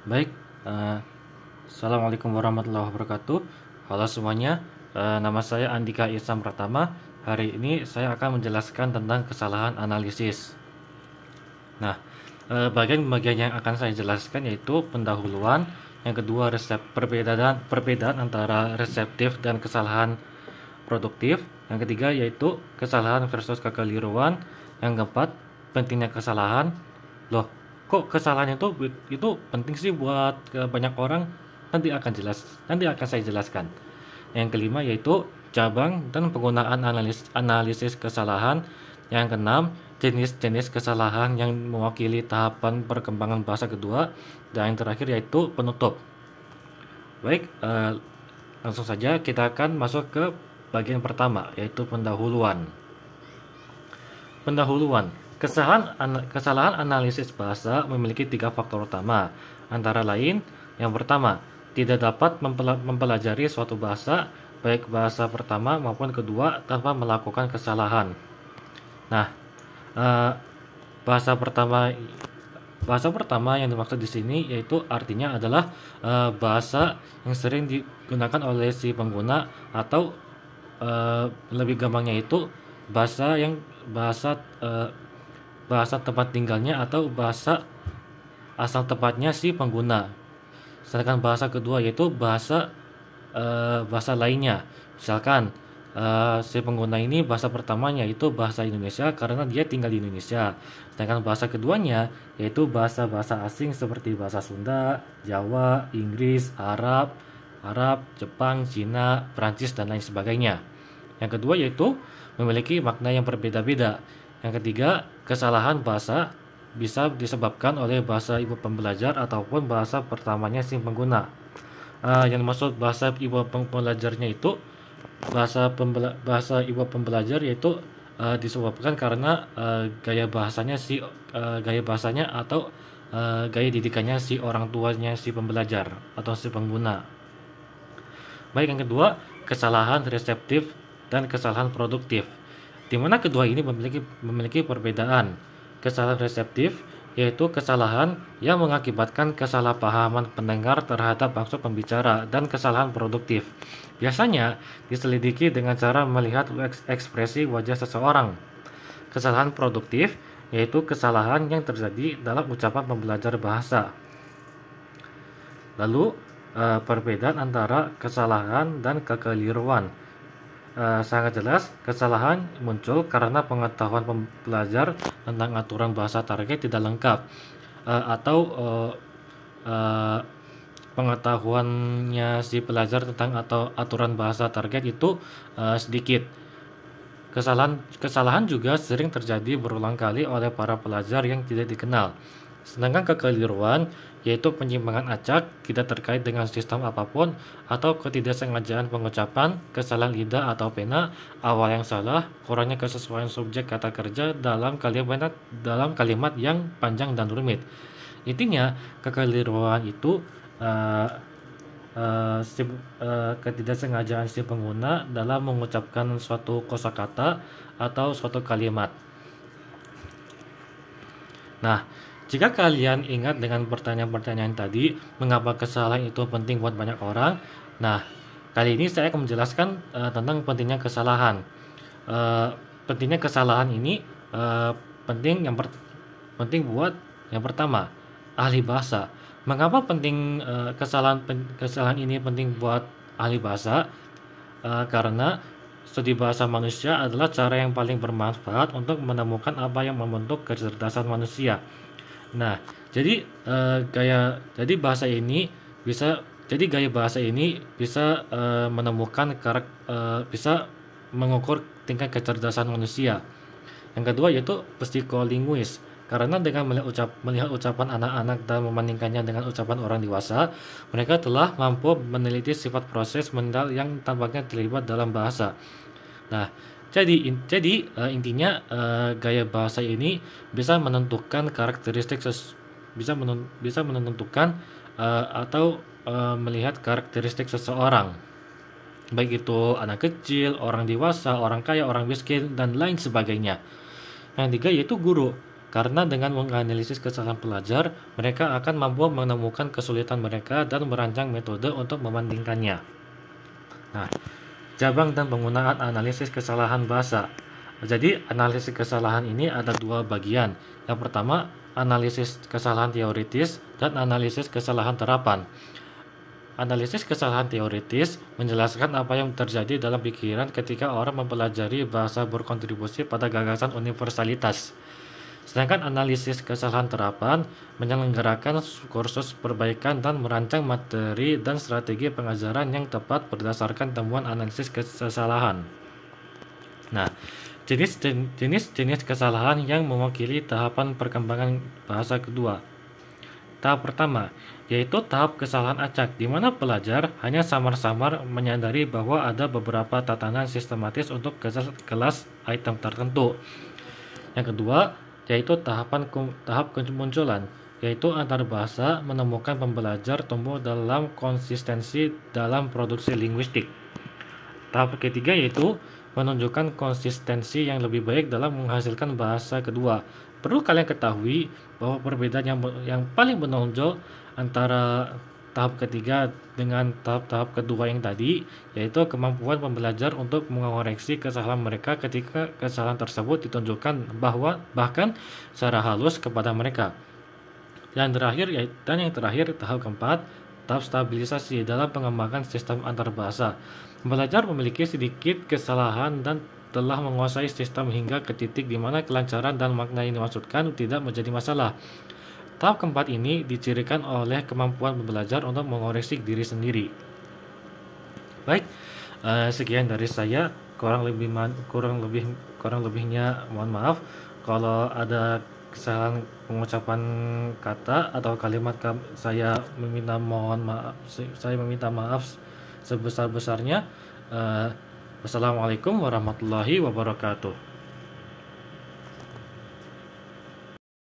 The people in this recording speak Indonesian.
Baik, eh, Assalamualaikum warahmatullahi wabarakatuh. Halo semuanya, nama saya Andika Ihsan Pratama. Hari ini saya akan menjelaskan tentang kesalahan analisis. Nah, bagian-bagian yang akan saya jelaskan yaitu pendahuluan, yang kedua perbedaan antara reseptif dan kesalahan produktif, yang ketiga yaitu kesalahan versus kekeliruan, yang keempat pentingnya kesalahan. Loh, kok kesalahan itu penting sih buat banyak orang? Nanti akan saya jelaskan. Yang kelima yaitu cabang dan penggunaan analisis kesalahan. Yang keenam, jenis-jenis kesalahan yang mewakili tahapan perkembangan bahasa kedua. Dan yang terakhir yaitu penutup. Baik, langsung saja kita akan masuk ke bagian pertama, yaitu pendahuluan. Pendahuluan. Kesalahan analisis bahasa memiliki 3 faktor utama. Antara lain, yang pertama, tidak dapat mempelajari suatu bahasa, baik bahasa pertama maupun kedua, tanpa melakukan kesalahan. Nah, bahasa pertama yang dimaksud di sini yaitu artinya adalah bahasa yang sering digunakan oleh si pengguna, atau lebih gampangnya itu bahasa tempat tinggalnya atau bahasa asal tempatnya si pengguna. Sedangkan bahasa kedua yaitu bahasa lainnya. Misalkan si pengguna ini bahasa pertamanya itu bahasa Indonesia karena dia tinggal di Indonesia. Sedangkan bahasa keduanya yaitu bahasa-bahasa asing seperti bahasa Sunda, Jawa, Inggris, Arab, Jepang, Cina, Prancis, dan lain sebagainya. Yang kedua yaitu memiliki makna yang berbeda-beda. Yang ketiga, kesalahan bahasa bisa disebabkan oleh bahasa ibu pembelajar ataupun bahasa pertamanya si pengguna. Yang dimaksud bahasa ibu pembelajarnya itu bahasa ibu pembelajar yaitu disebabkan karena gaya bahasanya atau gaya didikannya si orang tuanya si pembelajar atau si pengguna. Baik, yang kedua, kesalahan reseptif dan kesalahan produktif, di mana kedua ini memiliki perbedaan. Kesalahan reseptif yaitu kesalahan yang mengakibatkan kesalahpahaman pendengar terhadap maksud pembicara, dan kesalahan produktif biasanya diselidiki dengan cara melihat ekspresi wajah seseorang. Kesalahan produktif yaitu kesalahan yang terjadi dalam ucapan pembelajar bahasa. Lalu perbedaan antara kesalahan dan kekeliruan. Sangat jelas, kesalahan muncul karena pengetahuan pelajar tentang aturan bahasa target tidak lengkap, atau pengetahuannya si pelajar tentang aturan bahasa target itu sedikit. Kesalahan juga sering terjadi berulang kali oleh para pelajar yang tidak dikenal. Sedangkan kekeliruan yaitu penyimpangan acak tidak terkait dengan sistem apapun, atau ketidaksengajaan pengucapan, kesalahan lidah atau pena, awal yang salah, kurangnya kesesuaian subjek kata kerja dalam kalimat yang panjang dan rumit. Intinya, kekeliruan itu ketidaksengajaan si pengguna dalam mengucapkan suatu kosakata atau suatu kalimat. Nah, jika kalian ingat dengan pertanyaan-pertanyaan tadi, mengapa kesalahan itu penting buat banyak orang? Nah, kali ini saya akan menjelaskan tentang pentingnya kesalahan. Pentingnya kesalahan ini penting buat yang pertama, ahli bahasa. Mengapa penting kesalahan ini penting buat ahli bahasa? Karena studi bahasa manusia adalah cara yang paling bermanfaat untuk menemukan apa yang membentuk kecerdasan manusia. Nah, jadi gaya bahasa ini bisa menemukan bisa mengukur tingkat kecerdasan manusia. Yang kedua yaitu psikolinguis, karena dengan melihat ucapan anak-anak dan membandingkannya dengan ucapan orang dewasa, mereka telah mampu meneliti sifat proses mental yang tampaknya terlibat dalam bahasa. Nah, intinya gaya bahasa ini bisa menentukan atau melihat karakteristik seseorang, baik itu anak kecil, orang dewasa, orang kaya, orang miskin, dan lain sebagainya. Yang tiga yaitu guru, karena dengan menganalisis kesalahan pelajar, mereka akan mampu menemukan kesulitan mereka dan merancang metode untuk membandingkannya. Nah, cabang dan penggunaan analisis kesalahan bahasa. Jadi, analisis kesalahan ini ada dua bagian. Yang pertama, analisis kesalahan teoritis dan analisis kesalahan terapan. Analisis kesalahan teoritis menjelaskan apa yang terjadi dalam pikiran ketika orang mempelajari bahasa berkontribusi pada gagasan universalitas. Sedangkan analisis kesalahan terapan menyelenggarakan kursus perbaikan dan merancang materi dan strategi pengajaran yang tepat berdasarkan temuan analisis kesalahan. Nah, jenis kesalahan yang mewakili tahapan perkembangan bahasa kedua. Tahap pertama, yaitu tahap kesalahan acak, di mana pelajar hanya samar-samar menyadari bahwa ada beberapa tatanan sistematis untuk kelas item tertentu. Yang kedua, yaitu tahap kemunculan, yaitu antar bahasa menemukan pembelajar tumbuh dalam konsistensi dalam produksi linguistik. Tahap ketiga yaitu menunjukkan konsistensi yang lebih baik dalam menghasilkan bahasa kedua. Perlu kalian ketahui bahwa perbedaan yang paling menonjol antara tahap ketiga dengan tahap kedua yang tadi, yaitu kemampuan pembelajar untuk mengoreksi kesalahan mereka ketika kesalahan tersebut ditunjukkan bahkan secara halus kepada mereka. Dan yang terakhir tahap keempat, tahap stabilisasi dalam pengembangan sistem antarbahasa. Pembelajar memiliki sedikit kesalahan dan telah menguasai sistem hingga ke titik di mana kelancaran dan makna yang dimaksudkan tidak menjadi masalah. Tahap keempat ini dicirikan oleh kemampuan belajar untuk mengoreksi diri sendiri. Baik, sekian dari saya. Kurang lebihnya mohon maaf. Kalau ada kesalahan pengucapan kata atau kalimat, saya meminta maaf sebesar-besarnya. Wassalamualaikum warahmatullahi wabarakatuh.